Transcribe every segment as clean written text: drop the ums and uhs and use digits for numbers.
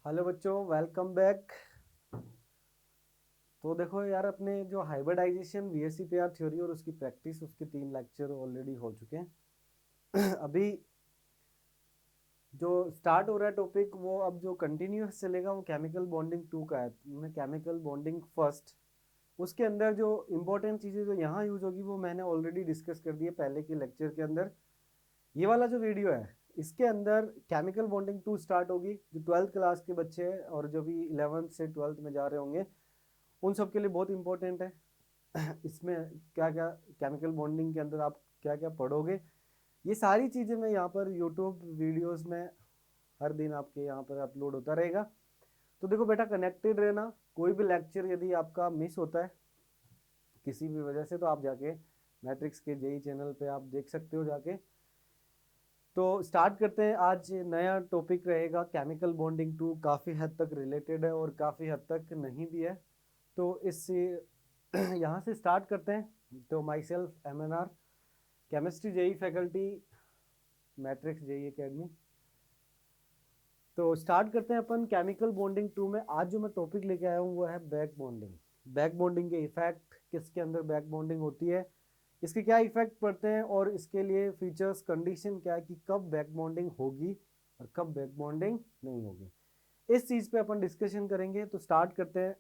Hello बच्चों, welcome back. तो देखो यार, अपने जो हाइब्रिडाइजेशन VSEPR थ्योरी और उसकी प्रैक्टिस, उसके 3 लेक्चर ऑलरेडी हो चुके हैं। अभी जो स्टार्ट हो रहा है टॉपिक, वो अब जो कंटिन्यूस चलेगा वो केमिकल बॉन्डिंग 2 का है। मैं केमिकल बॉन्डिंग फर्स्ट, उसके अंदर जो इंपॉर्टेंट चीज़ें जो यहाँ यूज होगी वो मैंने ऑलरेडी डिस्कस कर दी है पहले के लेक्चर के अंदर। ये वाला जो वीडियो है इसके अंदर केमिकल बॉन्डिंग 2 स्टार्ट होगी। जो 12th क्लास के बच्चे हैं और जो भी 11th से 12th में जा रहे होंगे उन सब के लिए बहुत इंपॉर्टेंट है। इसमें क्या क्या केमिकल बॉन्डिंग के अंदर आप क्या क्या पढ़ोगे, ये सारी चीज़ें मैं यहाँ पर यूट्यूब वीडियोस में हर दिन आपके यहाँ पर अपलोड होता रहेगा। तो देखो बेटा, कनेक्टेड रहना। कोई भी लेक्चर यदि आपका मिस होता है किसी भी वजह से, तो आप जाके मैट्रिक्स के जेई चैनल पे आप देख सकते हो जाके। तो स्टार्ट करते हैं। आज नया टॉपिक रहेगा केमिकल बॉन्डिंग 2। काफ़ी हद तक रिलेटेड है और काफ़ी हद तक नहीं भी है। तो इससे यहाँ से स्टार्ट करते हैं। तो myself MNR, chemistry JEE faculty, matrix JEE academy. तो स्टार्ट करते हैं अपन केमिकल बॉन्डिंग 2 में। आज जो मैं टॉपिक लेके आया हूँ वो है बैक बॉन्डिंग। बैक बॉन्डिंग के इफेक्ट, किसके अंदर बैक बॉन्डिंग होती है, इसके क्या इफेक्ट पड़ते हैं और इसके लिए फीचर्स, कंडीशन क्या है कि कब बैक बॉन्डिंग होगी और कब बैक बॉन्डिंग नहीं होगी, इस चीज़ पे अपन डिस्कशन करेंगे। तो स्टार्ट करते हैं।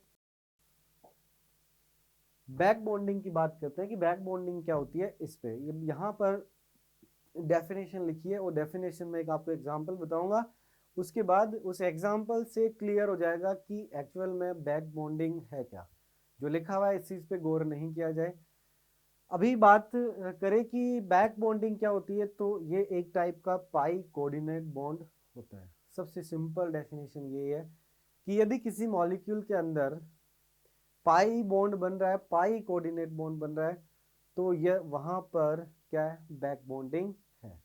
बैक बॉन्डिंग की बात करते हैं कि बैक बॉन्डिंग क्या होती है। इस पे यहाँ पर डेफिनेशन लिखी है और डेफिनेशन में एक आपको एग्जांपल बताऊंगा। उसके बाद उस एग्जांपल से क्लियर हो जाएगा कि एक्चुअल में बैक बॉन्डिंग है क्या। जो लिखा हुआ है इस चीज़ पे गौर नहीं किया जाए। अभी बात करें कि बैक बॉन्डिंग क्या होती है, तो ये एक टाइप का पाई कोऑर्डिनेट बॉन्ड होता है। सबसे सिंपल डेफिनेशन ये है कि यदि किसी मॉलिक्यूल के अंदर पाई बॉन्ड बन रहा है, पाई कोऑर्डिनेट बॉन्ड बन रहा है, तो यह वहां पर क्या है, बैक बॉन्डिंग है।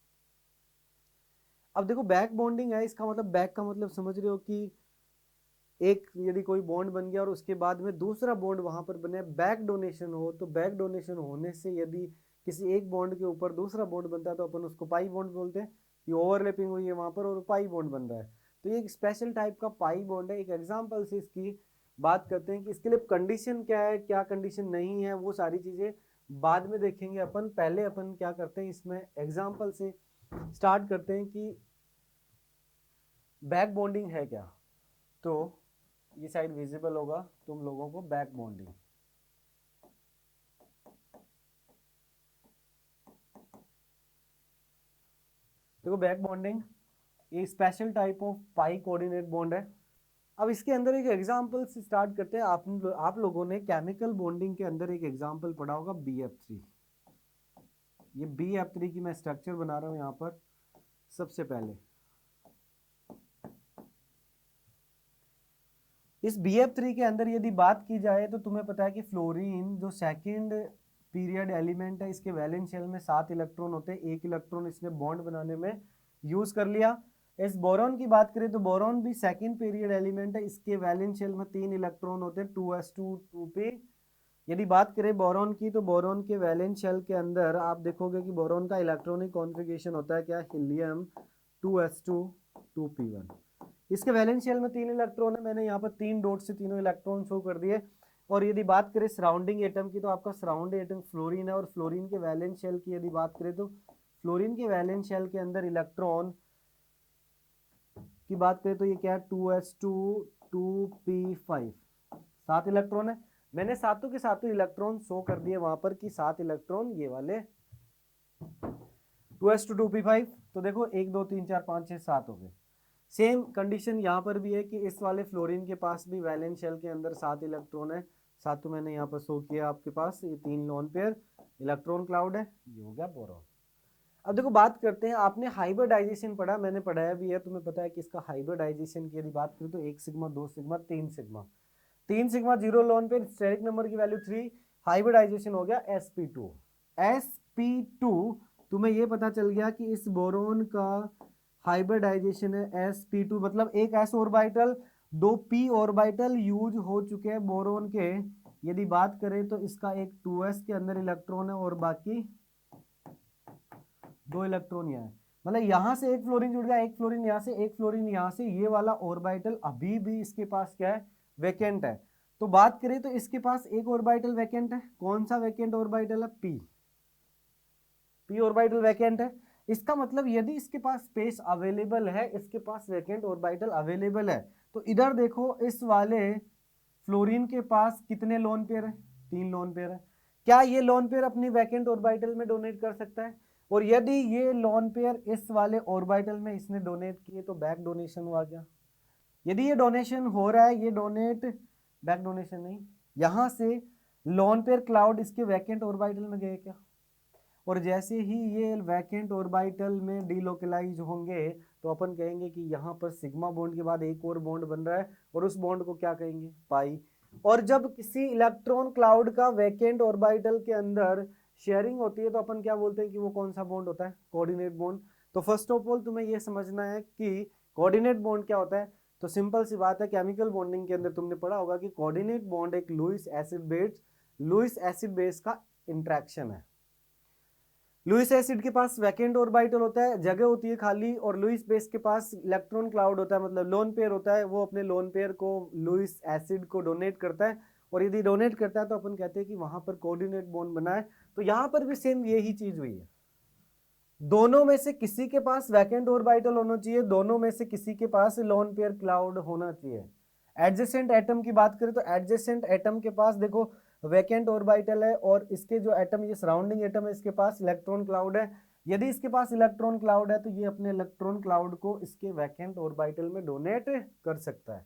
अब देखो, बैक बॉन्डिंग है, इसका मतलब बैक का मतलब समझ रहे हो कि एक यदि कोई बॉन्ड बन गया और उसके बाद में दूसरा बॉन्ड वहां पर बने, बैक डोनेशन हो, तो बैक डोनेशन होने से यदि किसी एक बॉन्ड के ऊपर दूसरा बॉन्ड बनता है तो अपन उसको पाई बॉन्ड बोलते हैं। ये ओवरलैपिंग हुई है वहां पर और पाई बॉन्ड बन रहा है, तो ये एक स्पेशल टाइप का पाई बॉन्ड है। एक एग्जाम्पल से इसकी बात करते हैं कि इसके लिए कंडीशन क्या है, क्या कंडीशन नहीं है, वो सारी चीजें बाद में देखेंगे अपन। पहले अपन क्या करते हैं, इसमें एग्जाम्पल से स्टार्ट करते हैं कि बैक बॉन्डिंग है क्या। तो ये साइड विजिबल होगा तुम लोगों को, बैक बॉन्डिंग। देखो, बैक बॉन्डिंग ये special type of pi coordinate bond है। अब इसके अंदर एक एग्जांपल से स्टार्ट करते हैं। आप लोगों ने केमिकल बॉन्डिंग के अंदर एक एग्जांपल पढ़ा होगा, BF3। ये BF3 की मैं स्ट्रक्चर बना रहा हूं यहाँ पर। सबसे पहले इस BF3 के अंदर यदि बात की जाए तो तुम्हें पता है कि फ्लोरीन जो सेकंड पीरियड एलिमेंट है, इसके वैलेंस शेल में 7 इलेक्ट्रॉन होते हैं। 1 इलेक्ट्रॉन इसने बॉन्ड बनाने में यूज कर लिया। इस बोरॉन की बात करें तो बोरॉन भी सेकंड पीरियड एलिमेंट है, इसके वैलेंस शेल में 3 इलेक्ट्रॉन होते हैं, 2s2 2p। यदि बात करें बोरॉन की, तो बोरॉन के वैलेंस शेल के अंदर आप देखोगे कि बोरॉन का इलेक्ट्रॉनिक कॉन्फ़िगरेशन होता है क्या, हीलियम 2s2 2p1। इसके वैलेंस शेल में 3 इलेक्ट्रॉन है। मैंने यहाँ पर 3 डॉट से तीनों इलेक्ट्रॉन शो कर दिए। और यदि बात करें सराउंडिंग एटम की, तो आपका सराउंडिंग एटम फ्लोरीन है। और फ्लोरीन के वैलेंस शेल की यदि बात करें तो फ्लोरीन के वैलेंस शेल के अंदर इलेक्ट्रॉन की बात करें तो ये क्या है, 2s2 2p5, 7 इलेक्ट्रॉन है। मैंने सातों के सातों इलेक्ट्रॉन शो कर दिए वहां पर कि 7 इलेक्ट्रॉन ये वाले 2s2 2p5। तो देखो 1 2 3 4 5 6 7 हो गए। सेम कंडीशन यहाँ पर भी है कि इस वाले फ्लोरीन के पास भी वैलेंस शेल के अंदर 7 इलेक्ट्रॉन है। सातों मैंने यहाँ पर शो किया आपके पास। ये 3 लॉन पेयर इलेक्ट्रॉन क्लाउड है, ये हो गया बोरॉन। अब देखो, बात करते हैं। आपने हाइब्रिडाइजेशन पढ़ा, मैंने पढ़ाया भी है, तुम्हें पता है कि इसका हाइब्रिडाइजेशन की यदि बात करें तो 1 sigma 2 sigma 3 sigma, 3 sigma 0 loan पे स्टेरिक नंबर की वैल्यू 3, हाइब्रिडाइजेशन हो गया sp2। sp2 तुम्हें ये पता चल गया कि इस बोरोन का हाइब्रिडाइजेशन है sp2, मतलब एक s orbital 2 p orbital use हो चुके हैं बोरोन के। यदि बात करें तो इसका एक 2s के अंदर इलेक्ट्रॉन है और बाकी 2 इलेक्ट्रॉन यहाँ है। मतलब यहाँ से एक फ्लोरीन जुड़ गया, एक फ्लोरीन यहाँ से, एक फ्लोरीन यहाँ से, ये वाला ऑर्बिटल अभी भी इसके पास क्या है, वैकेंट है। तो बात करें तो इसके पास एक ऑर्बिटल वैकेंट है, कौन सा वैकेंट ऑर्बिटल है, पी ऑर्बिटल वैकेंट है। इसका मतलब यदि इसके पास स्पेस अवेलेबल है, इसके पास वैकेंट ऑर्बिटल अवेलेबल है, तो इधर देखो इस वाले फ्लोरीन के पास कितने लोन पेयर है, 3 लोन पेयर है। क्या ये लोन पेयर अपनी वैकेंट ऑर्बिटल में डोनेट कर सकता है? और यदि ये लोन पेयर इस वाले ऑर्बिटल में इसने डोनेट किए तो बैक डोनेशन हुआ क्या? यदि ये डोनेशन हो रहा है, ये डोनेट, बैक डोनेशन नहीं, यहां से लोन पेयर क्लाउड इसके वैकेंट ऑर्बिटल में गए क्या? और जैसे ही ये वैकेंट ऑर्बिटल में डीलोकलाइज होंगे तो अपन कहेंगे कि यहाँ पर सिग्मा बॉन्ड के बाद एक और बॉन्ड बन रहा है, और उस बॉन्ड को क्या कहेंगे, पाई। और जब किसी इलेक्ट्रॉन क्लाउड का वैकेंट ऑर्बिटल के अंदर शेयरिंग होती है तो अपन क्या बोलते हैं कि वो कौन सा बॉन्ड होता है, कोऑर्डिनेट बॉन्ड। तो फर्स्ट ऑफ ऑल तुम्हें ये समझना है कि कोऑर्डिनेट बॉन्ड क्या होता है। तो सिंपल सी बात है, केमिकल बॉन्डिंग के अंदर तुमने पढ़ा होगा कि कोऑर्डिनेट बॉन्ड एक लुईस एसिड बेस का इंट्रैक्शन है। लुईस एसिड के पास वैकेंट ऑर्बिटल होता है, जगह होती है खाली, और लुईस बेस के पास इलेक्ट्रॉन क्लाउड होता है, मतलब लोन पेयर होता है। वो अपने लोन पेयर को लुईस एसिड को डोनेट करता है, और यदि डोनेट करता है तो अपन कहते हैं कि वहां पर कोऑर्डिनेट बॉन्ड बना है। तो यहां पर भी सेम यही चीज हुई है, दोनों में से किसी के पास वैकेंट ऑर्बिटल होना चाहिए, दोनों में से किसी के पास लोन पेयर क्लाउड होना चाहिए। एडजेसेंट एटम की बात करें तो एडजेसेंट एटम के पास देखो वैकेंट ऑर्बिटल है, और इसके जो एटम, ये सराउंडिंग एटम है, इसके पास इलेक्ट्रॉन क्लाउड है। यदि इसके पास इलेक्ट्रॉन क्लाउड है तो ये अपने इलेक्ट्रॉन क्लाउड को इसके वैकेंट ऑर्बिटल में डोनेट कर सकता है।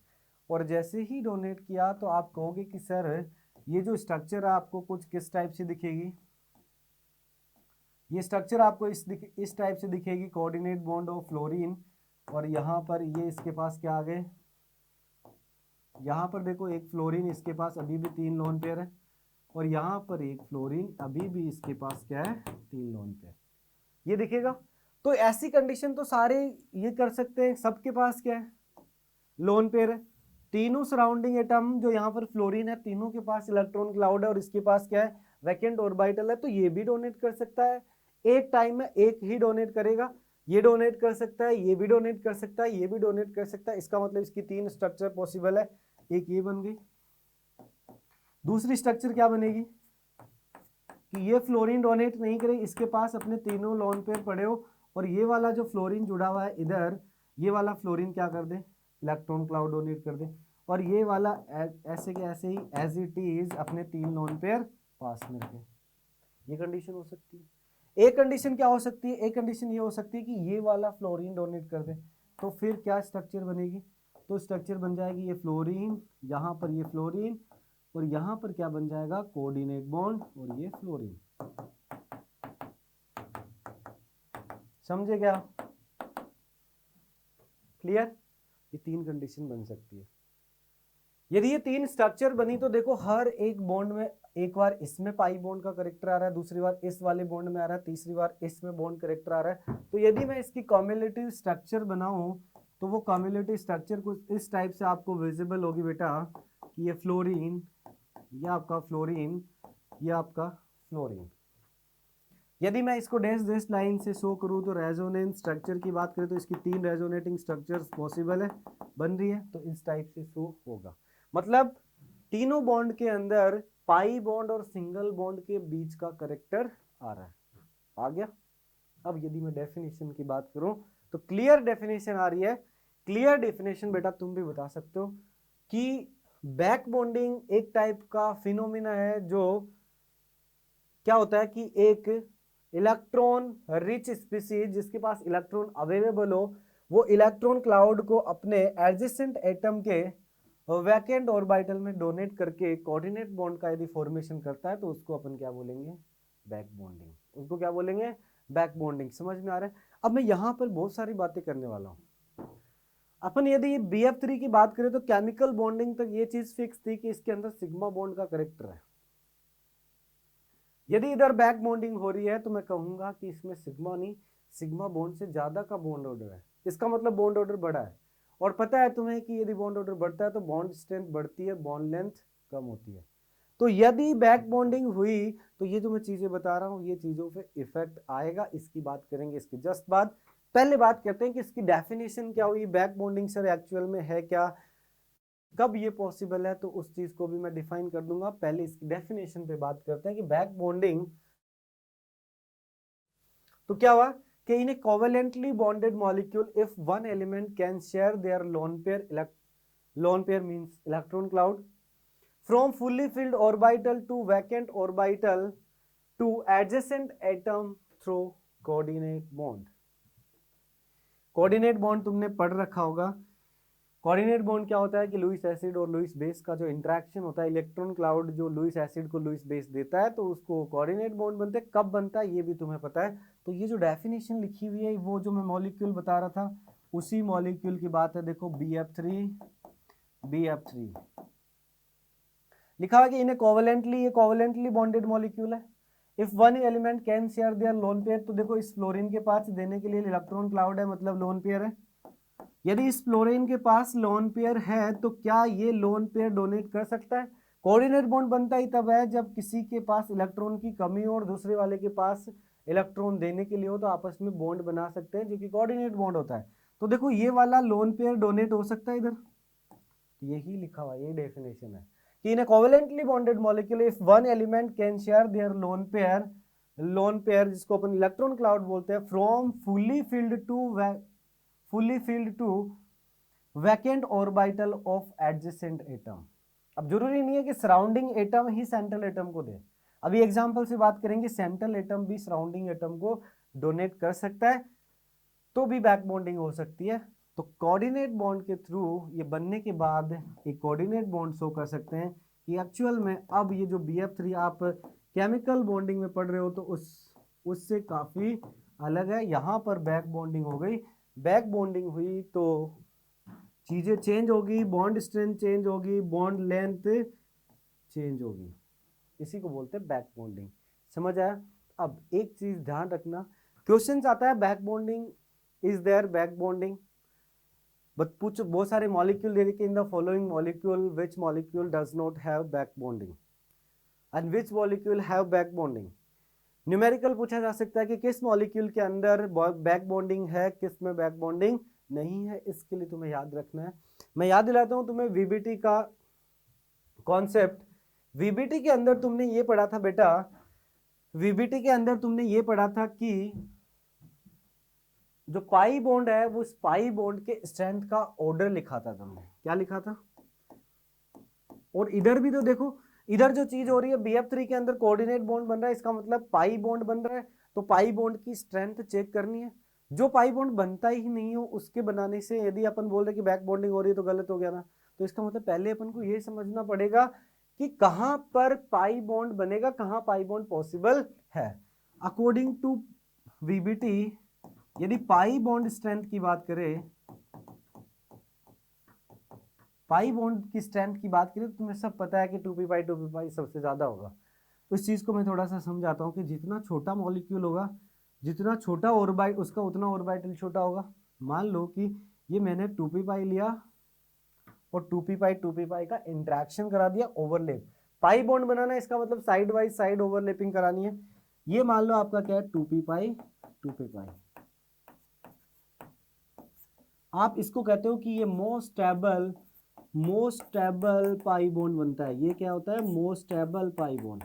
और जैसे ही डोनेट किया तो आप कहोगे कि सर ये जो स्ट्रक्चर है आपको कुछ किस टाइप से दिखेगी, ये स्ट्रक्चर आपको इस टाइप से दिखेगी, कोऑर्डिनेट बॉन्ड ऑफ फ्लोरीन, और यहाँ पर ये इसके पास क्या आ गए, यहाँ पर देखो एक फ्लोरीन, इसके पास अभी भी 3 लोन पेयर है, और यहाँ पर एक फ्लोरीन, अभी भी इसके पास क्या है, 3 लोन पेयर, ये दिखेगा। तो ऐसी कंडीशन तो सारे ये कर सकते हैं, सबके पास क्या है, लोन पेयर है। तीनों सराउंडिंग एटम जो यहाँ पर फ्लोरीन है, तीनों के पास इलेक्ट्रॉन क्लाउड है, और इसके पास क्या है, वैकेंट ऑर्बिटल है। तो ये भी डोनेट कर सकता है, एक टाइम में एक ही डोनेट करेगा, ये डोनेट कर सकता है, ये भी डोनेट कर सकता है, ये भी डोनेट कर सकता है। इसका मतलब इसकी 3 स्ट्रक्चर पॉसिबल है, एक ये बन गई। दूसरी स्ट्रक्चर क्या बनेगी कि ये फ्लोरीन डोनेट नहीं करे, इसके पास अपने तीनों लोन पेयर पड़े हो, और ये वाला जो फ्लोरीन जुड़ा हुआ है इधर, ये वाला फ्लोरीन क्या कर दे, इलेक्ट्रॉन क्लाउड डोनेट कर दे, और ये वाला ऐसे के ऐसे ही एज इट इज अपने 3 लोन पेयर पास में रखे। ये कंडीशन हो सकती है। एक कंडीशन क्या हो सकती है, एक कंडीशन ये हो सकती है कि ये वाला फ्लोरीन डोनेट कर दे, तो फिर क्या स्ट्रक्चर बनेगी, तो स्ट्रक्चर बन जाएगी ये फ्लोरीन, यहाँ पर ये फ्लोरीन, और यहाँ पर क्या बन जाएगा, कोऑर्डिनेट बॉन्ड, और ये फ्लोरीन। समझे क्या, क्लियर? ये 3 कंडीशन बन सकती है। यदि ये 3 स्ट्रक्चर बनी तो देखो हर एक बॉन्ड में एक बार इसमें पाई बॉन्ड का करेक्टर आ रहा है, दूसरी बार इस वाले बॉन्ड में आ रहा है, तीसरी बार इसमें बॉन्ड करेक्टर आ रहा है। तो यदि मैं इसकी कम्युलेटिव स्ट्रक्चर बनाऊं तो वो कम्युलेटिव स्ट्रक्चर कुछ इस टाइप से आपको विजिबल होगी बेटा, कि ये फ्लोरीन, ये आपका फ्लोरीन, ये आपका फ्लोरीन। यदि मैं इसको डैश डैश लाइन से शो करूं तो रेजोनेंस स्ट्रक्चर की बात करें तो इसकी 3 रेजोनेटिंग स्ट्रक्चर्स पॉसिबल है, बन रही है, तो इस टाइप से शो होगा। मतलब तीनों बॉन्ड के अंदर पाई बॉन्ड और सिंगल बॉन्ड के बीच का करेक्टर आ रहा है, आ गया। अब यदि मैं डेफिनेशन की बात करूं तो क्लियर डेफिनेशन आ रही है। क्लियर डेफिनेशन बेटा तुम भी बता सकते हो कि बैक बॉन्डिंग एक टाइप का फिनोमिना है, जो क्या होता है कि एक इलेक्ट्रॉन रिच स्पीसीज जिसके पास इलेक्ट्रॉन अवेलेबल हो, वो इलेक्ट्रॉन क्लाउड को अपने एडजेसेंट एटम के वैकेंट ऑर्बिटल में डोनेट करके कोऑर्डिनेट बॉन्ड का यदि फॉर्मेशन करता है तो उसको अपन क्या बोलेंगे, बैक बॉन्डिंग। उसको क्या बोलेंगे, बैक बॉन्डिंग। समझ में आ रहा है? अब मैं यहां पर बहुत सारी बातें करने वाला हूं। अपन यदि BF3 की बात करें तो केमिकल बॉन्डिंग तक ये चीज फिक्स थी कि इसके अंदर सिग्मा बॉन्ड का करेक्टर है। यदि इधर बैक बॉन्डिंग हो रही है तो मैं कहूंगा कि इसमें सिग्मा नहीं, सिग्मा बॉन्ड से ज्यादा का बॉन्ड ऑर्डर है। इसका मतलब बॉन्ड ऑर्डर बड़ा है। और पता है तुम्हें कि यदि बॉन्ड ऑर्डर बढ़ता है तो बॉन्ड स्ट्रेंथ बढ़ती है, बॉन्ड लेंथ कम होती है। तो यदि बैक बॉन्डिंग हुई तो ये जो मैं चीजें बता रहा हूं ये चीजों पे इफेक्ट आएगा। इसकी बात करेंगे इसके जस्ट बाद। पहले बात करते हैं कि इसकी डेफिनेशन क्या हुई, बैक बॉन्डिंग सर एक्चुअल में है क्या, कब ये पॉसिबल है, तो उस चीज को भी मैं डिफाइन कर दूंगा। पहले इसकी डेफिनेशन पे बात करते हैं कि बैक बॉन्डिंग तो क्या हुआ कि in a covalently bonded molecule if one element can share their lone pair means electron cloud from fully filled orbital to vacant orbital to adjacent atom through coordinate bond. Coordinate bond तुमने पढ़ रखा होगा। Coordinate bond क्या होता है कि Lewis acid और Lewis base का जो इंटरेक्शन होता है, इलेक्ट्रॉन क्लाउड जो लुईस एसिड को लुईस बेस देता है, तो उसको कोऑर्डिनेट बॉन्ड बनते हैं। कब बनता है ये भी तुम्हें पता है। तो ये जो डेफिनेशन लिखी हुई है वो जो मैं मॉलिक्यूल बता रहा था उसी मॉलिक्यूल की बात है। देखो BF3 लिखा हुआ कि इन्हें कोवेलेंटली बॉन्डेड मॉलिक्यूल है। If one element can share their lone pair, तो देखो इस फ्लोरीन के पास देने के लिए इलेक्ट्रॉन क्लाउड है, मतलब लोन पेयर है। यदि इस फ्लोरीन के पास लोन पेयर है तो क्या ये लोन पेयर डोनेट कर सकता है? कोऑर्डिनेट बॉन्ड बनता ही तब है जब किसी के पास इलेक्ट्रॉन की कमी हो और दूसरे वाले के पास इलेक्ट्रॉन देने के लिए हो, तो आपस में बॉन्ड बना सकते हैं जो कि कोऑर्डिनेट बॉन्ड होता है। तो देखो ये वाला लोन पेयर डोनेट हो सकता है इधर, यही लिखा हुआ, यही डेफिनेशन है कि in a covalently bonded molecule if one element can share their lone pair जिसको अपन इलेक्ट्रॉन क्लाउड बोलते हैं, from fully filled to vacant orbital of adjacent atom. अब जरूरी नहीं है कि सराउंडिंग एटम ही सेंट्रल एटम को दे। अभी एग्जांपल से बात करेंगे, सेंट्रल एटम भी सराउंडिंग एटम को डोनेट कर सकता है, तो भी बैक बॉन्डिंग हो सकती है। तो कोऑर्डिनेट बॉन्ड के थ्रू ये बनने के बाद एक कोऑर्डिनेट बॉन्ड शो कर सकते हैं कि एक्चुअल में अब ये जो BF3 आप केमिकल बॉन्डिंग में पढ़ रहे हो तो उससे काफी अलग है। यहाँ पर बैक बॉन्डिंग हो गई, बैक बॉन्डिंग हुई तो चीजें चेंज होगी, बॉन्ड स्ट्रेंथ चेंज होगी, बॉन्ड लेंथ चेंज होगी, इसी को बोलते हैं बैक बॉन्डिंग। समझ आया? अब एक चीज ध्यान रखना, क्वेश्चन आता है back bonding is there back bonding, but कुछ बहुत सारे मॉलिक्यूल दे के in the following molecule which molecule does not have back bonding and which molecule have back bonding. Numerical पूछा जा सकता है कि किस मॉलिक्यूल के अंदर बैक बॉन्डिंग है, किस में बैक बॉन्डिंग नहीं है। इसके लिए तुम्हें याद रखना है, मैं याद दिलाता हूं तुम्हें VBT का कॉन्सेप्ट। VBT के अंदर तुमने ये पढ़ा था बेटा, VBT के अंदर तुमने ये पढ़ा था कि जो पाई बॉन्ड है वो पाई बॉन्ड के स्ट्रेंथ का ऑर्डर लिखा था तुमने, क्या लिखा था। और इधर भी तो देखो, इधर जो चीज हो रही है BF3 के अंदर कोऑर्डिनेट बॉन्ड बन रहा है, इसका मतलब पाई बॉन्ड बन रहा है, तो पाई बॉन्ड की स्ट्रेंथ चेक करनी है। जो पाई बॉन्ड बनता ही नहीं हो उसके बनाने से यदि अपन बोल रहे कि बैक बॉन्डिंग हो रही है तो गलत हो गया ना। तो इसका मतलब पहले अपन को ये समझना पड़ेगा कि कहां पर पाई बॉन्ड बनेगा, कहां पाई बॉन्ड पॉसिबल है। अकॉर्डिंग टू VBT यदि पाई बॉन्ड स्ट्रेंथ की बात करें, पाई बॉन्ड की स्ट्रेंथ की बात करें तो तुम्हें सब पता है कि 2p पाई सबसे ज्यादा होगा। तो इस चीज को मैं थोड़ा सा समझाता हूं कि जितना छोटा मॉलिक्यूल होगा, जितना छोटा ऑर्बिट उसका उतना ऑर्बिटल छोटा होगा। मान लो कि ये मैंने 2p पाई लिया और 2p पाई का इंटरेक्शन करा दिया, ओवरलैप। पाई बॉन्ड बनाना है, इसका मतलब साइड वाइज साइड ओवरलैपिंग करानी है। ये मान लो आपका क्या है 2p पाई। आप इसको कहते हो कि ये मोस्ट स्टेबल पाई बॉन्ड बनता है। ये क्या होता है? Most stable pi bond.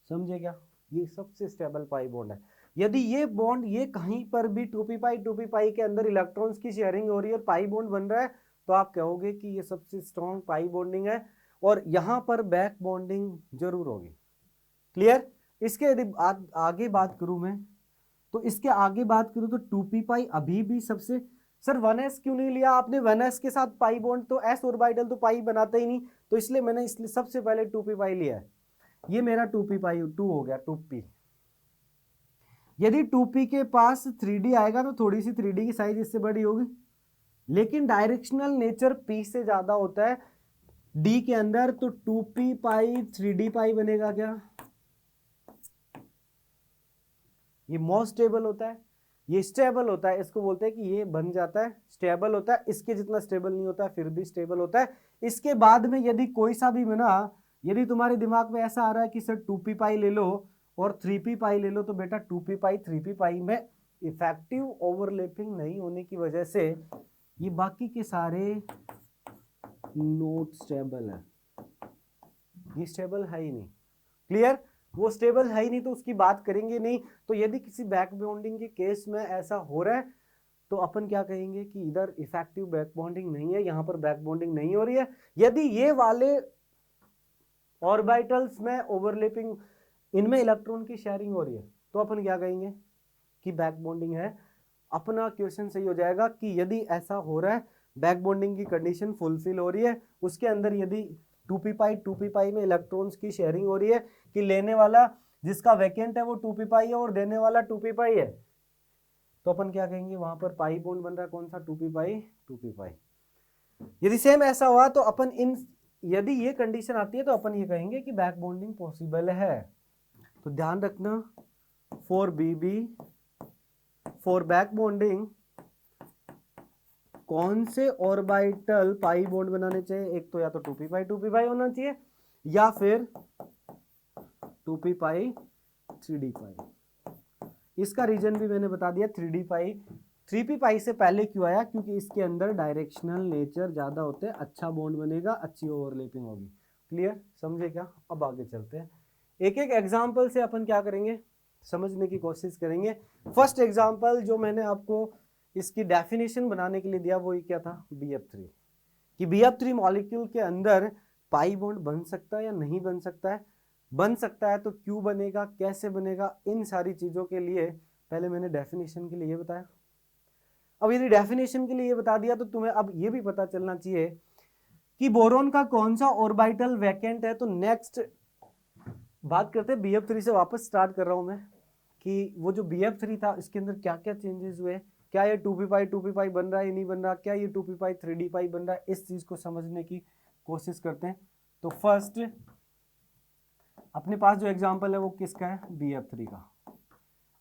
समझे क्या? ये सबसे स्टेबल पाई बॉन्ड है। यदि ये बॉन्ड ये कहीं पर भी 2p पाई के अंदर इलेक्ट्रॉन्स की शेयरिंग हो रही है और पाई बॉन्ड बन रहा है, तो आप कहोगे कि ये सबसे स्ट्रॉन्ग पाई बॉन्डिंग है और यहां पर बैक बॉन्डिंग जरूर होगी। क्लियर? इसके यदि आगे बात करूं मैं, तो इसके आगे बात करूं तो 2p पाई अभी भी सबसे। सर 1s क्यों नहीं लिया आपने? 1s के साथ पाई बॉन्ड तो s ऑर्बिटल तो पाई बनाता ही नहीं, तो इसलिए मैंने इसलिए सबसे पहले 2p पाई लिया है। ये मेरा 2p पाई 2 हो गया 2p। यदि 2p के पास 3d आएगा तो थोड़ी सी 3d की साइज इससे बड़ी होगी, लेकिन डायरेक्शनल नेचर p से ज्यादा होता है d के अंदर, तो 2p पाई 3d पाई बनेगा क्या? ये मोस्ट स्टेबल होता है, ये स्टेबल होता है, इसको बोलते हैं कि ये बन जाता है स्टेबल होता है। इसके जितना स्टेबल नहीं होता है फिर भी स्टेबल होता है। इसके बाद में यदि कोई सा भी बना, यदि तुम्हारे दिमाग में ऐसा आ रहा है कि सर 2p पाई ले लो और 3p पाई ले लो, तो बेटा 2p पाई 3p पाई में इफेक्टिव ओवरलैपिंग नहीं होने की वजह से ये बाकी के सारे नोट स्टेबल है, ये स्टेबल है ही नहीं। क्लियर? वो स्टेबल है ही नहीं तो उसकी बात करेंगे नहीं। तो यदि किसी बैक बॉन्डिंग के केस में ऐसा हो रहा है तो अपन क्या कहेंगे कि इधर इफेक्टिव बैक बॉन्डिंग नहीं है, यहां पर बैक बॉन्डिंग नहीं हो रही है। यदि ये वाले ऑर्बिटल्स में ओवरलैपिंग, इनमें इलेक्ट्रॉन की शेयरिंग हो रही है, तो अपन क्या कहेंगे कि बैक बॉन्डिंग है। अपना क्वेश्चन सही हो जाएगा कि यदि ऐसा हो रहा है, बैक बॉन्डिंग की कंडीशन फुलफिल हो रही है, उसके अंदर यदि 2p पाई में इलेक्ट्रॉन्स की शेयरिंग हो रही है, कि लेने वाला जिसका वैकेंट है वो 2p पाई है और देने वाला 2p पाई है, तो अपन क्या कहेंगे वहां पर पाई बॉन्ड बन रहा है, कौन सा 2p पाई। यदि सेम ऐसा हुआ तो अपन इन, यदि ये कंडीशन आती है तो अपन ये कहेंगे कि बैक बॉन्डिंग पॉसिबल है। तो ध्यान रखना, for BB, for back bonding कौन से ऑर्बिटल पाई बॉन्ड बनाने चाहिए? एक तो या तो 2p पाई होना चाहिए या फिर 2p पाई 3d पाई। इसका रीजन भी मैंने बता दिया, 3d पाई 3p पाई से पहले क्यों आया, क्योंकि इसके अंदर डायरेक्शनल नेचर ज्यादा होते हैं, अच्छा बॉन्ड बनेगा, अच्छी ओवरलैपिंग होगी। क्लियर? समझे क्या? अब आगे चलते हैं, एक एक एग्जाम्पल से अपन क्या करेंगे समझने की कोशिश करेंगे। फर्स्ट एग्जाम्पल जो मैंने आपको इसकी डेफिनेशन बनाने के लिए दिया वो क्या था, BF3, कि BF3 मॉलिक्यूल के अंदर पाई बॉन्ड बन सकता है या नहीं बन सकता है, बन सकता है तो क्यों बनेगा, कैसे बनेगा, इन सारी चीजों के लिए पहले मैंने डेफिनेशन के लिए ये बताया। अब यदि डेफिनेशन के लिए ये बता दिया तो तुम्हें अब ये भी पता चलना चाहिए कि बोरोन का कौन सा ऑर्बिटल वैकेंट है। तो नेक्स्ट बात करते हैं BF3 से, वापस स्टार्ट कर रहा हूं मैं, कि वो जो BF3 था इसके अंदर क्या क्या चेंजेस हुए, क्या ये 2p पाई बन रहा है या नहीं बन रहा, क्या ये 2p पाई 3d पाई बन रहा है, इस चीज को समझने की कोशिश करते हैं। तो फर्स्ट अपने पास जो एग्जांपल है वो किसका है, BF3 का।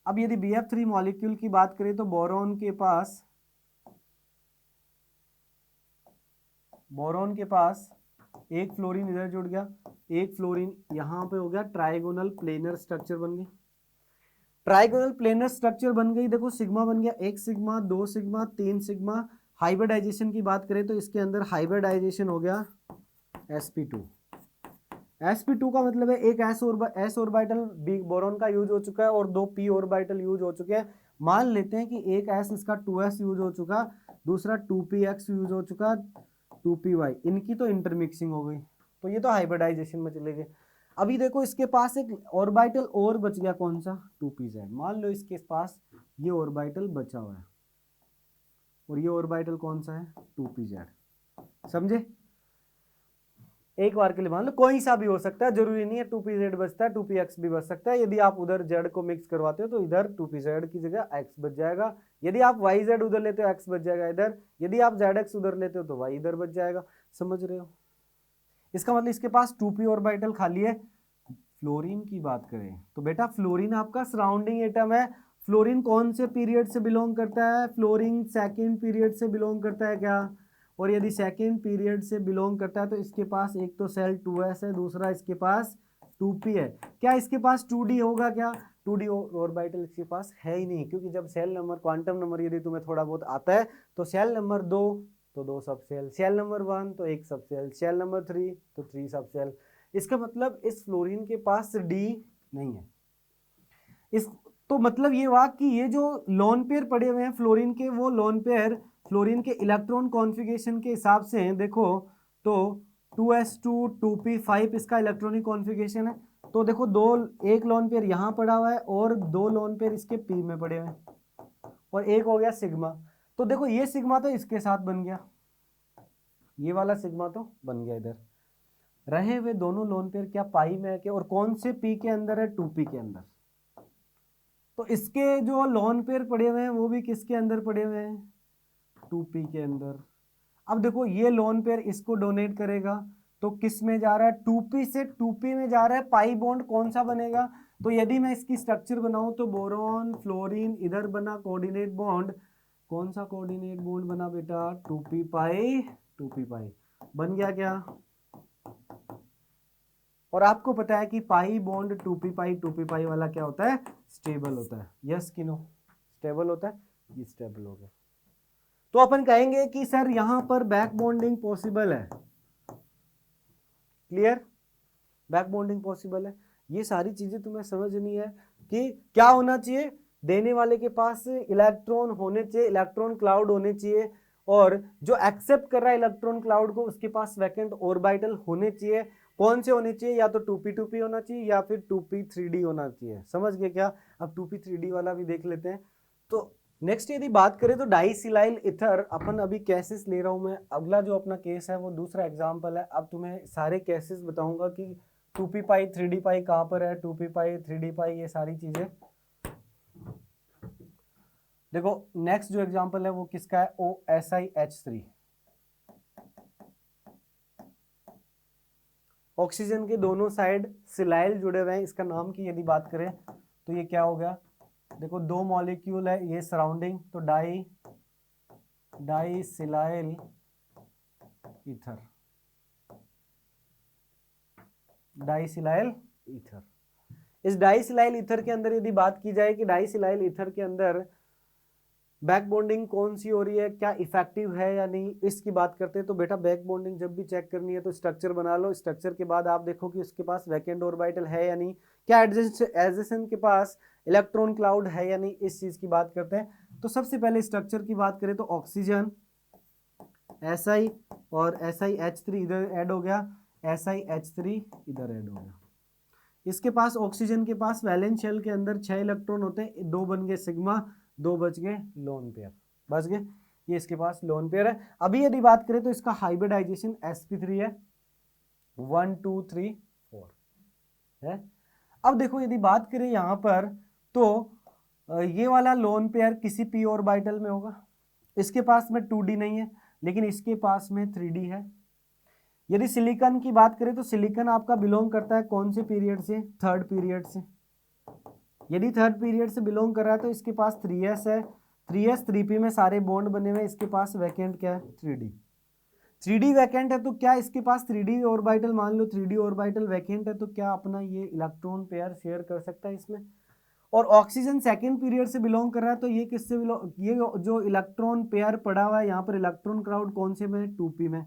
अब यदि BF3 मॉलिक्यूल की बात करें तो बोरोन के पास एक फ्लोरीन इधर जुड़ गया, एक फ्लोरीन यहां पे हो गया, ट्राइगोनल प्लेनर स्ट्रक्चर बन गई। ट्राइगोनल प्लेनर स्ट्रक्चर बन गई, देखो सिग्मा बन गया, 1 सिग्मा 2 सिग्मा 3 सिग्मा। हाइब्रिडाइजेशन की बात करें तो इसके अंदर हाइब्रिडाइजेशन हो गया sp2। sp2 का मतलब है एक s ऑर्बिटल बोरोन का यूज हो चुका है और 2 p ऑर्बिटल यूज हो चुके हैं। मान लेते हैं कि एक s इसका 2s यूज हो चुका, दूसरा 2px यूज हो चुका, 2py, इनकी तो इंटरमिक्सिंग हो गई, तो ये तो हाइब्रिडाइजेशन में चले गए। अभी देखो इसके पास एक ऑर्बिटल और बच गया, कौन सा, 2pz। मान लो इसके पास ये ऑर्बिटल बचा हुआ है और ये ऑर्बिटल कौन सा है, 2pz। समझे? एक बार के लिए मान लो कोई सा भी हो सकता है, जरूरी नहीं है 2pz बचता है, 2px भी बच सकता है। यदि आप उधर z को मिक्स करवाते हो तो इधर 2pz की जगह x बच जाएगा, यदि आप yz उधर लेते हो x बच जाएगा इधर, यदि आप zx उधर लेते हो तो y इधर बच जाएगा। समझ रहे हो? इसका मतलब इसके पास 2p ऑर्बिटल खाली है। फ्लोरीन की बात करें तो बेटा फ्लोरीन आपका सराउंडिंग एटम है। फ्लोरीन कौन से पीरियड से बिलोंग करता है, फ्लोरीन सेकेंड पीरियड से बिलोंग करता है क्या? और यदि सेकेंड पीरियड से बिलोंग करता है तो इसके पास एक तो सेल 2s है, दूसरा इसके पास 2p है। क्या इसके पास 2d होगा क्या? 2d ऑर्बिटल इसके पास है ही नहीं, क्योंकि जब सेल नंबर, क्वांटम नंबर यदि तुम्हें थोड़ा बहुत आता है तो सेल नंबर 2 तो 2 सब सेल, सेल नंबर 1 तो 1 सब सेल, सेल नंबर 3 तो 3 सब सेल। इसका मतलब इस फ्लोरीन के पास डी नहीं है। इस तो मतलब ये हुआ कि ये जो लोन पेयर पड़े हुए हैं फ्लोरीन के, वो लोन पेयर फ्लोरीन के इलेक्ट्रॉन कॉन्फ़िगरेशन के हिसाब से देखो तो 2s2 2p5 इसका इलेक्ट्रॉनिक कॉन्फ़िगरेशन है। तो देखो एक लोन पेयर यहाँ पड़ा हुआ है और 2 लोन पेयर इसके p में पड़े हुए हैं और एक हो गया सिग्मा। तो देखो ये सिग्मा तो इसके साथ बन गया, ये वाला सिग्मा तो बन गया इधर। रहे हुए दोनों लोन पेयर क्या पाई में है क्या, और कौन से p के अंदर है, 2p के अंदर। तो इसके जो लोन पेयर पड़े हुए हैं वो भी किसके अंदर पड़े हुए हैं, 2p के अंदर। अब देखो ये लोन पेयर इसको डोनेट करेगा तो किस में जा रहा है, 2p से 2p में जा रहा है, पाई बॉन्ड कौन सा बनेगा। तो यदि मैं इसकी स्ट्रक्चर बनाऊं तो बोरोन फ्लोरीन इधर बना कोऑर्डिनेट बॉन्ड, कौन सा कोऑर्डिनेट बॉन्ड बना बेटा, 2p पाई बन गया क्या। और आपको पता है कि पाई बॉन्ड 2p पाई वाला क्या होता है, स्टेबल होता है। यस कि नो, स्टेबल होता है, ये स्टेबल हो गया। तो अपन कहेंगे कि सर यहां पर बैक बॉन्डिंग पॉसिबल है। क्लियर, बैक बॉन्डिंग पॉसिबल है। ये सारी चीजें तुम्हें समझनी है कि क्या होना चाहिए, देने वाले के पास इलेक्ट्रॉन होने चाहिए, इलेक्ट्रॉन क्लाउड होने चाहिए, और जो एक्सेप्ट कर रहा है इलेक्ट्रॉन क्लाउड को उसके पास वैकेंट ऑर्बिटल होने चाहिए। कौन से होने चाहिए, या तो 2p2p होना चाहिए या फिर 2p3d होना चाहिए। समझ गए क्या? अब 2p3d वाला भी देख लेते हैं। तो नेक्स्ट यदि बात करें तो डाइसिलाइल ईथर, अपन अभी केसेस ले रहा हूं मैं, अगला जो अपना केस है वो दूसरा एग्जांपल है। अब तुम्हें सारे केसेस बताऊंगा कि 2p पाई 3d पाई कहां पर है, 2p पाई 3d पाई, ये सारी चीजें। देखो नेक्स्ट जो एग्जांपल है वो किसका है, OSiH3। ऑक्सीजन के दोनों साइड सिलाइल जुड़े हुए हैं। इसका नाम की यदि बात करें तो ये क्या हो गया, देखो दो मॉलिक्यूल है ये सराउंडिंग, तो डाइसिलाइल ईथर, डाइसिलाइल ईथर। इस डाइसिलाइल ईथर के अंदर यदि बात की जाए कि डाइसिलाइल ईथर के अंदर बैक बॉन्डिंग कौन सी हो रही है, क्या इफेक्टिव है या नहीं, इसकी बात करते हैं। तो बेटा बैक बॉन्डिंग जब भी चेक करनी है तो स्ट्रक्चर बना लो, स्ट्रक्चर के बाद आप देखो कि उसके पास वैकेंट ऑर्बिटल है या नहीं, क्या एडजेसेंट के पास इलेक्ट्रॉन क्लाउड है या नहीं, इस चीज की बात करते हैं। तो सबसे पहले स्ट्रक्चर की बात करें तो ऑक्सीजन Si और SiH3 इधर ऐड हो गया, SiH3 इधर ऐड हो गया। इसके पास ऑक्सीजन के पास वैलेंस शेल के अंदर 6 इलेक्ट्रॉन होते हैं, 2 बन गए सिग्मा, 2 बच गए लोन पेयर, बच गए, ये इसके पास लोन पेयर है। अभी यदि बात करें तो इसका हाइब्रिडाइजेशन sp3 है, 1 2 3 4 है। अब देखो यदि बात करें यहां पर तो ये वाला लोन पेयर किसी p ऑर्बिटल में होगा, इसके पास में 2d नहीं है लेकिन इसके पास में 3d है। यदि सिलिकॉन की बात करें तो सिलिकॉन आपका बिलोंग करता है कौन से पीरियड से, थर्ड पीरियड से। यदि थर्ड पीरियड से बिलोंग कर रहा है तो इसके पास 3s है, 3s 3p में सारे बॉन्ड बने हुए, इसके पास वैकेंट क्या है, 3d। 3d वैकेंट है तो क्या इसके पास 3d ऑर्बिटल, मान लो 3d ऑर्बिटल वैकेंट है तो क्या अपना ये इलेक्ट्रॉन पेयर शेयर कर सकता है इसमें। और ऑक्सीजन सेकंड पीरियड से बिलोंग कर रहा है तो ये किससे ये जो इलेक्ट्रॉन पेयर पड़ा हुआ है यहाँ पर इलेक्ट्रॉन क्राउड कौन से में, 2p में,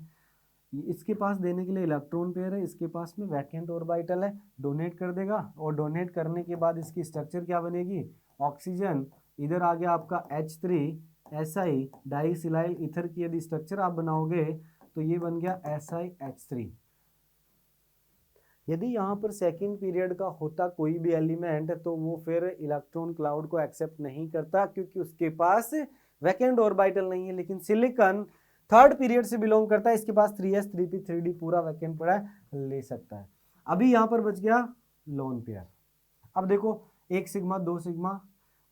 इसके पास देने के लिए इलेक्ट्रॉन पेयर है, इसके पास में वैकेंट ऑर्बिटल है, डोनेट कर देगा। और डोनेट करने के बाद इसकी स्ट्रक्चर क्या बनेगी, ऑक्सीजन, इधर आ गया आपका H3Si, डाइसिलाइल ईथर की यदि स्ट्रक्चर आप बनाओगे तो ये बन गया SiH3। यदि यहाँ पर सेकंड पीरियड का होता कोई भी एलिमेंट तो वो फिर इलेक्ट्रॉन क्लाउड को एक्सेप्ट नहीं करता क्योंकि उसके पास वैकेंट ऑर्बिटल नहीं है। लेकिन सिलिकॉन थर्ड पीरियड से बिलोंग करता है, इसके पास 3s 3p 3d पूरा वैकेंट पड़ा है, ले सकता है। अभी यहाँ पर बच गया लोन पेयर। अब देखो एक सिग्मा, 2 सिग्मा,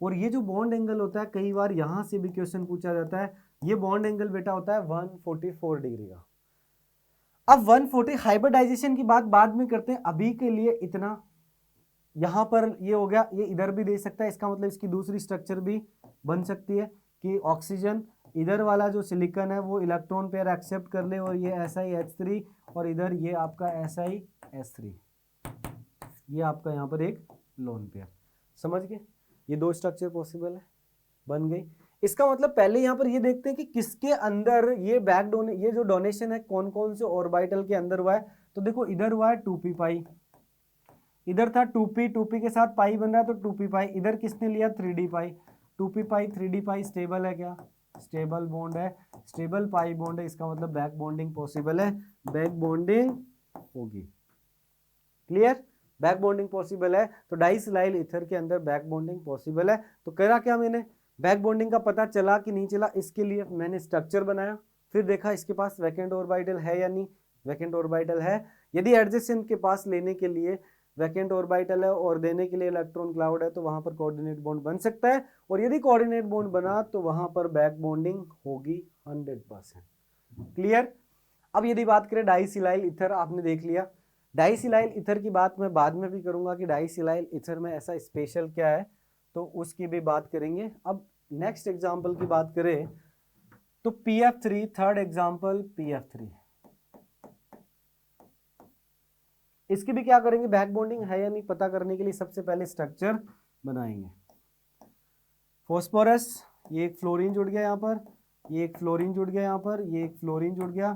और ये जो बॉन्ड एंगल होता है कई बार यहाँ से भी क्वेश्चन पूछा जाता है, ये बॉन्ड एंगल बेटा होता है 144 डिग्री का। अब 140 हाइब्रिडाइजेशन की बात बाद में करते हैं, अभी के लिए इतना। यहां पर ये हो गया, ये इधर भी दे सकता है, इसका मतलब इसकी दूसरी स्ट्रक्चर भी बन सकती है कि ऑक्सीजन इधर वाला जो सिलिकॉन है वो इलेक्ट्रॉन पेयर एक्सेप्ट कर ले और ये SiH3, और इधर ये आपका SiS3, ये आपका यहाँ पर एक लोन पेयर। समझ गए, ये दो स्ट्रक्चर पॉसिबल है, बन गई। इसका मतलब पहले यहाँ पर ये देखते हैं कि किसके अंदर ये ये जो डोनेशन है कौन कौन से ऑर्बिटल के अंदर हुआ है। तो देखो इधर हुआ है 2p पाई, इधर था 2p के साथ पाई बन रहा है तो 2p पाई, इधर किसने लिया 3d पाई, 2p पाई 3d पाई स्टेबल है क्या, स्टेबल बॉन्ड है, स्टेबल पाई बॉन्ड है, इसका मतलब बैक बॉन्डिंग पॉसिबल है, बैक बॉन्डिंग होगी। क्लियर, बैक बॉन्डिंग पॉसिबल है तो डाइसिलाइल ईथर के अंदर बैक बॉन्डिंग पॉसिबल है। तो करा क्या मैंने, बैक बॉन्डिंग का पता चला कि नहीं चला, इसके लिए मैंने स्ट्रक्चर बनाया, फिर देखा इसके पास वैकेंट ऑर्बिटल है या नहीं, वैकेंट ऑर्बिटल है। यदि एडजेसेंट के पास लेने के लिए वैकेंट ऑर्बिटल है और देने के लिए इलेक्ट्रॉन क्लाउड है तो वहां पर कोऑर्डिनेट बॉन्ड बन सकता है, और यदि कोऑर्डिनेट बॉन्ड बना तो वहां पर बैक बॉन्डिंग होगी 100%। क्लियर। अब यदि बात करें डाइसिलाइल ईथर, आपने देख लिया। डाइसिलाइल ईथर की बात मैं बाद में भी करूंगा कि डाइसिलाइल ईथर में ऐसा स्पेशल क्या है, तो उसकी भी बात करेंगे। अब नेक्स्ट एग्जांपल की बात करें तो PF3, थर्ड एग्जांपल PF3, इसकी भी क्या करेंगे, बैक बॉन्डिंग है या नहीं पता करने के लिए सबसे पहले स्ट्रक्चर बनाएंगे। फॉस्फोरस, ये एक फ्लोरीन जुड़ गया यहाँ पर, ये एक फ्लोरीन जुड़ गया यहाँ पर, ये एक फ्लोरीन जुड़ गया।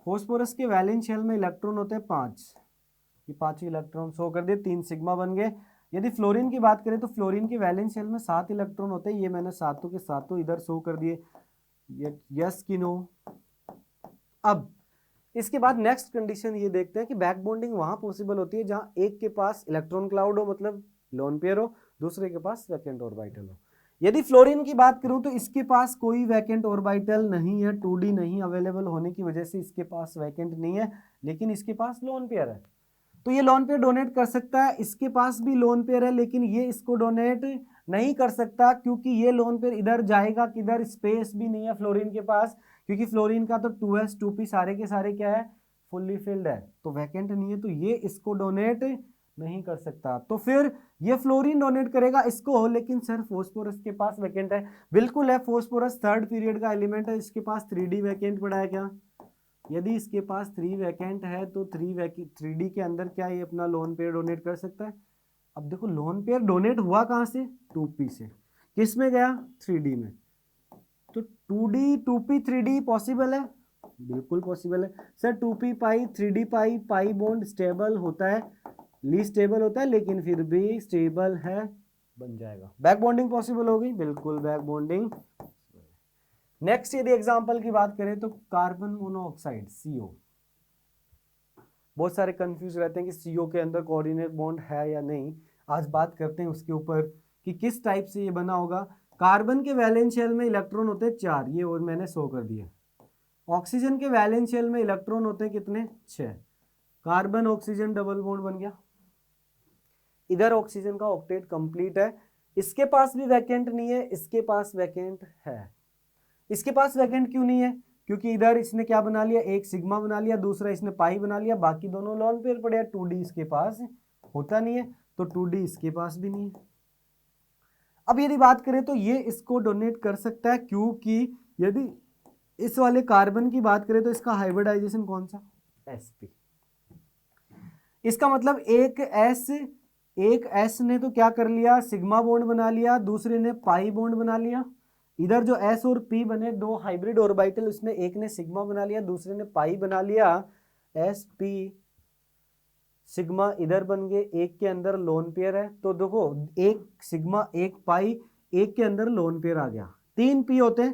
फॉस्फोरस के वैलेंस शेल में इलेक्ट्रॉन होते हैं 5, ये 5 इलेक्ट्रॉन शो कर दिए, 3 सिग्मा बन गए। यदि फ्लोरीन की बात करें तो फ्लोरीन के वैलेंस शेल में 7 इलेक्ट्रॉन होते हैं, ये मैंने सातों के सातों इधर शो कर दिए, यस कि नो। अब इसके बाद नेक्स्ट कंडीशन ये देखते हैं कि बैक बॉन्डिंग वहां पॉसिबल होती है जहां एक के पास इलेक्ट्रॉन क्लाउड हो, मतलब लोन पेयर हो, दूसरे के पास वैकेंट ऑर्बिटल हो। यदि फ्लोरीन की बात करूं तो इसके पास कोई वैकेंट ऑर्बिटल नहीं है, 2D नहीं अवेलेबल होने की वजह से इसके पास वैकेंट नहीं है, लेकिन इसके पास लोन पेयर है, तो ये लोन पेयर डोनेट कर सकता है। इसके पास भी लोन पेयर है, लेकिन ये इसको डोनेट नहीं कर सकता, क्योंकि ये लोन पेयर इधर जाएगा किधर, स्पेस भी नहीं है फ्लोरीन के पास, क्योंकि फ्लोरीन का तो 2s 2p सारे के सारे क्या है, फुल्ली फिल्ड है, तो वैकेंट नहीं है, तो ये इसको डोनेट नहीं कर सकता। तो फिर ये फ्लोरीन डोनेट करेगा इसको, लेकिन सर फॉस्फोरस के पास वैकेंट है। बिल्कुल है, फॉस्फोरस थर्ड पीरियड का एलिमेंट है, इसके पास 3D वैकेंट पड़ा है क्या? यदि इसके पास 3 वैकेंट है तो 3D के अंदर क्या ये अपना लोन पेयर डोनेट कर सकता है? अब देखो लोन पेयर डोनेट हुआ कहां से, 2p से, किस में गया, 3D में, तो 2D 2p 3D पॉसिबल है, बिल्कुल पॉसिबल है सर। 2p पाई 3D पाई, पाई बॉन्ड स्टेबल होता है, लीस्ट स्टेबल होता है, लेकिन फिर भी स्टेबल है, बन जाएगा। बैक बॉन्डिंग पॉसिबल होगी, बिल्कुल बैक बॉन्डिंग। नेक्स्ट यदि एग्जांपल की बात करें तो कार्बन मोनोऑक्साइड CO, बहुत सारे कंफ्यूज रहते हैं कि CO के अंदर कोऑर्डिनेट बॉन्ड है या नहीं। आज बात करते हैं उसके ऊपर कि किस टाइप से ये बना होगा। कार्बन के वैलेंस शेल में इलेक्ट्रॉन होते हैं 4, ये और मैंने शो कर दिया। ऑक्सीजन के वैलेंस शेल में इलेक्ट्रॉन होते हैं कितने, 6। कार्बन ऑक्सीजन डबल बॉन्ड बन गया, इधर ऑक्सीजन का ऑक्टेट कंप्लीट है। इसके पास भी वैकेंट नहीं है, इसके पास वैकेंट है। इसके पास वैकेंट क्यों नहीं है, क्योंकि इधर इसने क्या बना लिया, एक सिग्मा बना लिया, दूसरा इसने पाई बना लिया, बाकी दोनों लोन पेयर पड़े हैं। 2D इसके पास होता नहीं है, तो 2D इसके पास भी नहीं है। अब यदि बात करें तो ये इसको डोनेट कर सकता है, क्योंकि यदि इस वाले कार्बन की बात करें तो इसका हाइब्रिडाइजेशन कौन सा, sp। इसका मतलब एक S ने तो क्या कर लिया, सिग्मा बॉन्ड बना लिया, दूसरे ने पाई बॉन्ड बना लिया। इधर जो S और P बने दो हाइब्रिड ऑर्बिटल, उसमें एक ने सिग्मा बना लिया, दूसरे ने पाई बना लिया, sp सिग्मा इधर बन गए, एक के अंदर लोन पेयर है। तो देखो एक सिग्मा एक पाई, एक के अंदर लोन पेयर आ गया, 3 p होते हैं।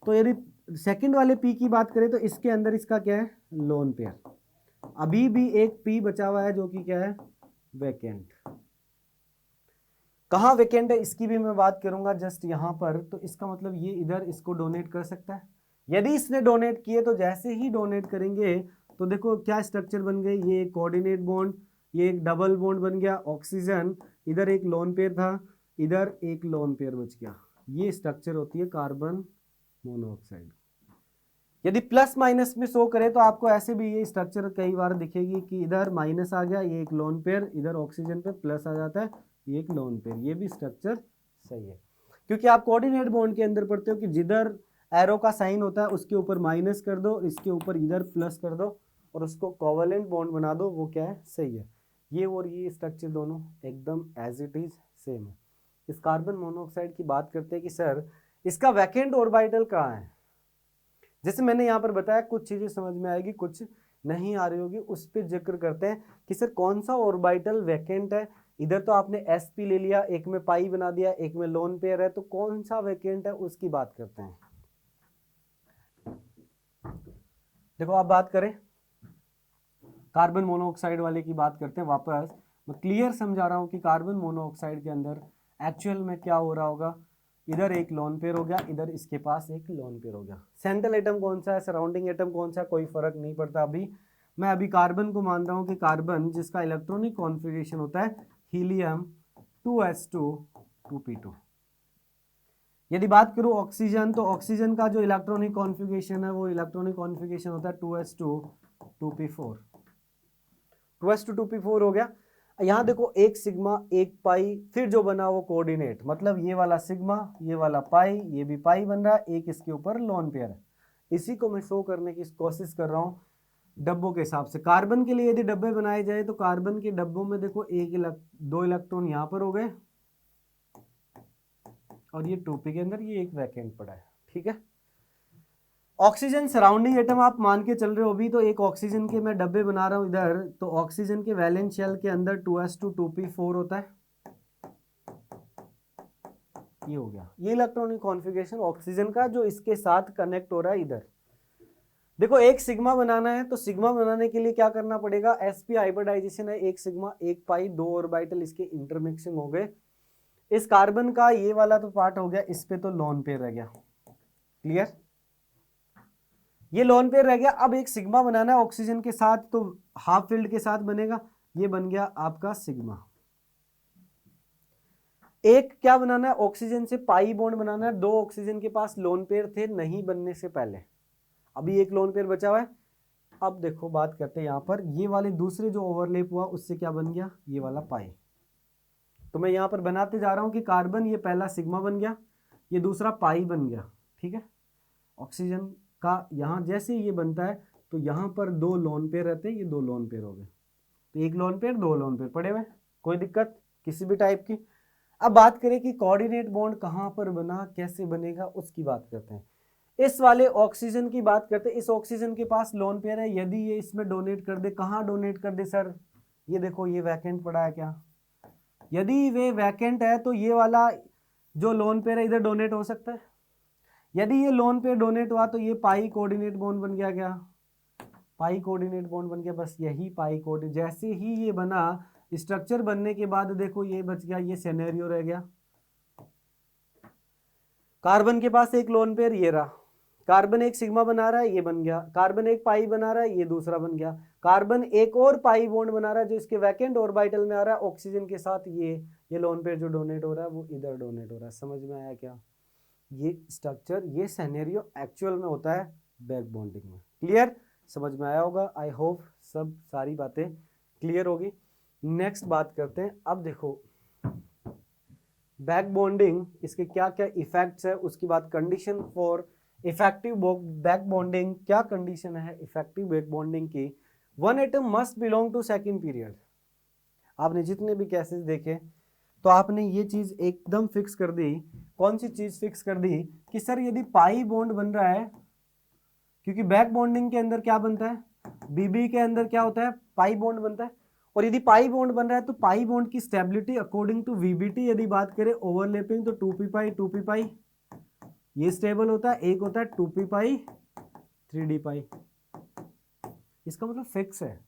तो यदि सेकंड वाले p की बात करें तो इसके अंदर इसका क्या है, लोन पेयर। अभी भी एक p बचा हुआ है जो कि क्या है, वैकेंट। कहां वैकेंट है इसकी भी मैं बात करूंगा, जस्ट यहां पर। तो इसका मतलब ये इधर इसको डोनेट कर सकता है। यदि इसने डोनेट किए तो जैसे ही डोनेट करेंगे तो देखो क्या स्ट्रक्चर बन गए, ये एक कोऑर्डिनेट बॉन्ड, ये एक डबल बॉन्ड बन गया, ऑक्सीजन, इधर एक लोन पेयर था, इधर एक लोन पेयर बच गया। ये स्ट्रक्चर होती है कार्बन मोनोऑक्साइड। यदि प्लस माइनस में शो करे तो आपको ऐसे भी ये स्ट्रक्चर कई बार दिखेगी कि इधर माइनस आ गया, ये एक लोन पेयर, इधर ऑक्सीजन पे प्लस आ जाता है, ये एक लोन पेयर। ये भी स्ट्रक्चर सही है, क्योंकि आप कोऑर्डिनेट बॉन्ड के अंदर पढ़ते हो कि जिधर एरो का साइन होता है उसके ऊपर माइनस कर दो, इसके ऊपर इधर प्लस कर दो और उसको कोवेलेंट बॉन्ड बना दो, वो क्या है, सही है। ये और ये स्ट्रक्चर दोनों एकदम एज इट इज सेम है। इस कार्बन मोनोऑक्साइड की बात करते हैं कि सर इसका वैकेंट ऑर्बिटल कहाँ है। जैसे मैंने यहाँ पर बताया, कुछ चीजें समझ में आएगी, कुछ नहीं आ रही होगी, उस पर जिक्र करते हैं कि सर कौन सा ऑर्बिटल वैकेंट है। इधर तो आपने sp ले लिया, एक में पाई बना दिया, एक में लोन पेयर है, तो कौन सा वैकेंट है उसकी बात करते हैं। देखो आप बात करें कार्बन मोनोऑक्साइड वाले की बात करते हैं। वापस मैं क्लियर समझा रहा हूं कि कार्बन मोनोऑक्साइड के अंदर एक्चुअल में क्या हो रहा होगा। इधर एक लोन पेयर हो गया, इधर इसके पास एक लोन पेयर हो गया। सेंट्रल एटम कौन सा है, सराउंडिंग एटम कौन सा है, कोई फर्क नहीं पड़ता। अभी मैं अभी कार्बन को मान रहा हूं कि कार्बन जिसका इलेक्ट्रॉनिक कॉन्फ़िगरेशन होता है हीलियम 2s2 2p2। यदि बात करूं ऑक्सीजन, तो ऑक्सीजन का जो इलेक्ट्रॉनिक कॉन्फ़िगरेशन है वो इलेक्ट्रॉनिक कॉन्फ़िगरेशन होता है 2s2 2p4। 2s2 2p4 हो गया। यहाँ देखो एक सिग्मा एक पाई, फिर जो बना वो कोऑर्डिनेट, मतलब ये वाला सिग्मा, ये वाला पाई, ये भी पाई बन रहा है, एक इसके ऊपर लोन पेयर है। इसी को मैं शो करने की कोशिश कर रहा हूँ डब्बों के हिसाब से। कार्बन के लिए यदि डब्बे बनाए जाए तो कार्बन के डब्बों में देखो दो इलेक्ट्रॉन यहाँ पर हो गए और ये 2p के अंदर ये एक वैकेंट पड़ा है, ठीक है। ऑक्सीजन सराउंडिंग एटम आप मान के चल रहे हो अभी, तो एक ऑक्सीजन के मैं डब्बे बना रहा हूं इधर, तो ऑक्सीजन के वैलेंस शेल के अंदर 2s2 2p4 होता है, ये हो गया। ये इलेक्ट्रॉनिक कॉन्फ़िगरेशन ऑक्सीजन का जो इसके साथ कनेक्ट हो रहा है इधर। देखो एक सिग्मा बनाना है, तो सिग्मा बनाने के लिए क्या करना पड़ेगा, sp हाइब्रिडाइजेशन है, एक सिग्मा एक पाई, दो ऑर्बिटल इसके इंटरमिक्सिंग हो गए। इस कार्बन का ये वाला तो पार्ट हो गया, इस पे तो लोन पेयर रह गया, क्लियर, ये लोन पेयर रह गया। अब एक सिग्मा बनाना है ऑक्सीजन के साथ, तो हाफ फील्ड के साथ बनेगा, ये बन गया आपका सिग्मा। एक क्या बनाना है, ऑक्सीजन से पाई बॉन्ड बनाना है, दो ऑक्सीजन के पास लोन पेयर थे नहीं बनने से पहले, अभी एक लोन पेयर बचा हुआ है। अब देखो बात करते हैं यहां पर, ये वाले दूसरे जो ओवरलैप हुआ उससे क्या बन गया, ये वाला पाई। तो मैं यहां पर बनाते जा रहा हूं कि कार्बन ये पहला सिग्मा बन गया, ये दूसरा पाई बन गया, ठीक है। ऑक्सीजन का यहां जैसे ये बनता है, तो यहां पर दो लोन पेयर रहते हैं, ये दो लोन पेयर हो गए, तो एक लोन पेयर दो लोन पेयर पड़े हुए, कोई दिक्कत किसी भी टाइप की। अब बात करें कि कोऑर्डिनेट बॉन्ड कहां पर बना, कैसे बनेगा, उसकी बात करते हैं। इस वाले ऑक्सीजन की बात करते हैं, इस ऑक्सीजन के पास लोन पेयर है, यदि ये इसमें डोनेट कर दे, कहां डोनेट कर दे सर, ये देखो ये वैकेंट पड़ा है क्या, यदि वे वैकेंट है तो ये वाला जो लोन पेयर है इधर डोनेट हो सकता है। यदि ये लोन पेयर डोनेट हुआ तो ये पाई कोऑर्डिनेट बॉन्ड बन गया, क्या पाई कोऑर्डिनेट बॉन्ड बन गया, बस यही पाई कोऑर्डिनेट। जैसे ही ये बना, स्ट्रक्चर बनने के बाद देखो ये बच गया, ये सिनेरियो रह गया। कार्बन के पास एक लोन पेयर ये रहा, कार्बन एक सिग्मा बना रहा है, ये बन गया, कार्बन एक पाई बना रहा है, ये दूसरा बन गया, कार्बन एक और पाई बॉन्ड बना रहा है जो इसके वैकेंट ऑर्बिटल में आ रहा है ऑक्सीजन के साथ, ये लोन पेयर जो डोनेट हो रहा है वो इधर डोनेट हो रहा है। समझ में आया क्या, ये स्ट्रक्चर, ये सिनेरियो एक्चुअल में होता है बैक बॉन्डिंग में, क्लियर, समझ में आया होगा, आई होप सब सारी बातें क्लियर होगी। नेक्स्ट बात करते हैं, अब देखो बैक बॉन्डिंग, इसके क्या क्या इफेक्ट्स है, उसकी बात, condition for effective back bonding, क्या कंडीशन है इफेक्टिव बैक बॉन्डिंग की, one atom must belong to second period. आपने जितने भी केसेस देखे तो आपने ये चीज एकदम फिक्स कर दी, कौन सी चीज फिक्स कर दी कि सर यदि पाई बॉन्ड बन रहा है, क्योंकि बैक बॉन्डिंग के अंदर क्या बनता है, बीबी के अंदर क्या होता है, पाई बॉन्ड बनता है, और यदि पाई बॉन्ड बन रहा है तो पाई बॉन्ड की स्टेबिलिटी अकॉर्डिंग टू वीबीटी यदि बात करें ओवरलैपिंग, तो 2p पाई ये स्टेबल होता है, एक होता है 2p पाई 3d पाई। इसका मतलब फिक्स है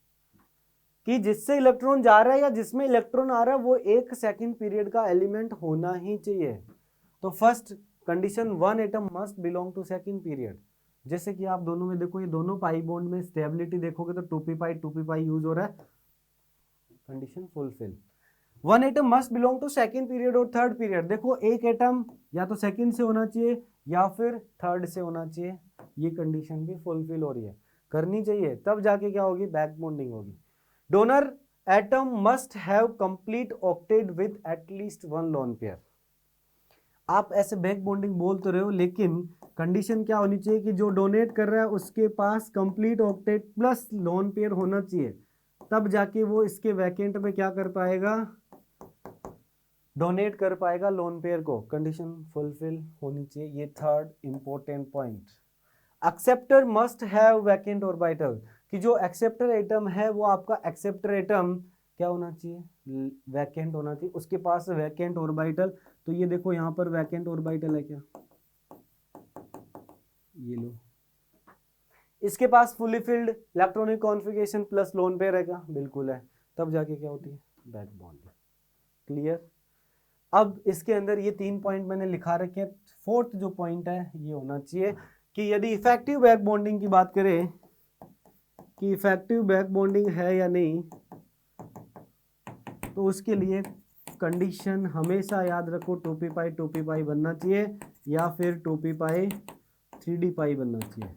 कि जिससे इलेक्ट्रॉन जा रहा है या जिसमें इलेक्ट्रॉन आ रहा है वो एक सेकंड पीरियड का एलिमेंट होना ही चाहिए। तो first condition, one atom must belong to second period. जैसे कि आप दोनों में देखो, ये दोनों पाई बॉन्ड में स्टेबिलिटी देखोगे तो 2p पाई यूज हो रहा है, condition fulfil. One atom must belong to second period और थर्ड पीरियड। देखो एक एटम या तो सेकंड से होना चाहिए या फिर थर्ड से होना चाहिए, ये कंडीशन भी फुलफिल हो रही है, करनी चाहिए, तब जाके क्या होगी, बैक बॉन्डिंग होगी। Donor atom must have complete octet with at least one lone pair. आप ऐसे बैक बॉन्डिंग बोल तो रहे हो, लेकिन कंडीशन क्या होनी चाहिए कि जो डोनेट कर रहा है उसके पास complete octet plus lone pair होना चाहिए, तब जाके वो इसके वैकेंट में क्या कर पाएगा, डोनेट कर पाएगा लोन पेयर को। कंडीशन फुलफिल होनी चाहिए, ये third important point. Acceptor must have vacant orbital, कि जो एक्सेप्टर एटम है वो आपका एक्सेप्टर एटम क्या होना चाहिए, वैकेंट होना चाहिए, उसके पास वैकेंट ऑर्बिटल। तो ये देखो यहाँ पर वैकेंट ऑर्बिटल है क्या, ये लो, इसके पास fully filled electronic configuration plus lone pair है क्या, बिल्कुल है, तब जाके क्या होती है, बैक बॉन्डिंग, क्लियर। अब इसके अंदर ये 3 पॉइंट मैंने लिखा रखे हैं, फोर्थ जो पॉइंट है ये होना चाहिए कि यदि इफेक्टिव बैक बॉन्डिंग की बात करें कि इफेक्टिव बैक बॉन्डिंग है या नहीं, तो उसके लिए कंडीशन हमेशा याद रखो 2p पाई बनना चाहिए या फिर 2p पाई 3d पाई बनना चाहिए।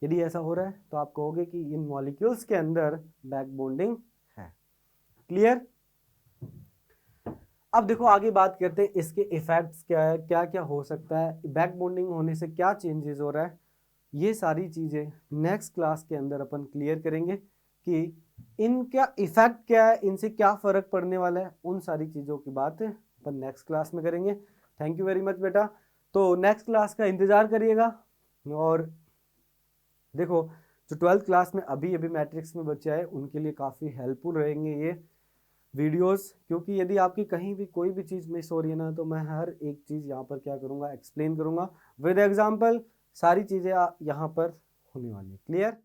यदि ऐसा हो रहा है तो आप कहोगे कि इन मॉलिक्यूल्स के अंदर बैक बॉन्डिंग है, क्लियर। अब देखो आगे बात करते हैं इसके इफेक्ट्स क्या है, क्या क्या हो सकता है, बैक बॉन्डिंग होने से क्या चेंजेस हो रहा है, ये सारी चीजें नेक्स्ट क्लास के अंदर अपन क्लियर करेंगे कि इनका इफेक्ट क्या है, इनसे क्या फ़र्क पड़ने वाला है, उन सारी चीज़ों की बात अपन नेक्स्ट क्लास में करेंगे। थैंक यू वेरी मच बेटा। तो नेक्स्ट क्लास का इंतज़ार करिएगा। और देखो, जो 12th क्लास में अभी अभी मैट्रिक्स में बच्चे आए उनके लिए काफ़ी हेल्पफुल रहेंगे ये वीडियोस, क्योंकि यदि आपकी कहीं भी कोई भी चीज़ मिस हो रही है ना, तो मैं हर एक चीज़ यहाँ पर क्या करूँगा, एक्सप्लेन करूँगा विद एग्जाम्पल। सारी चीज़ें यहाँ पर होने वाली है। क्लियर?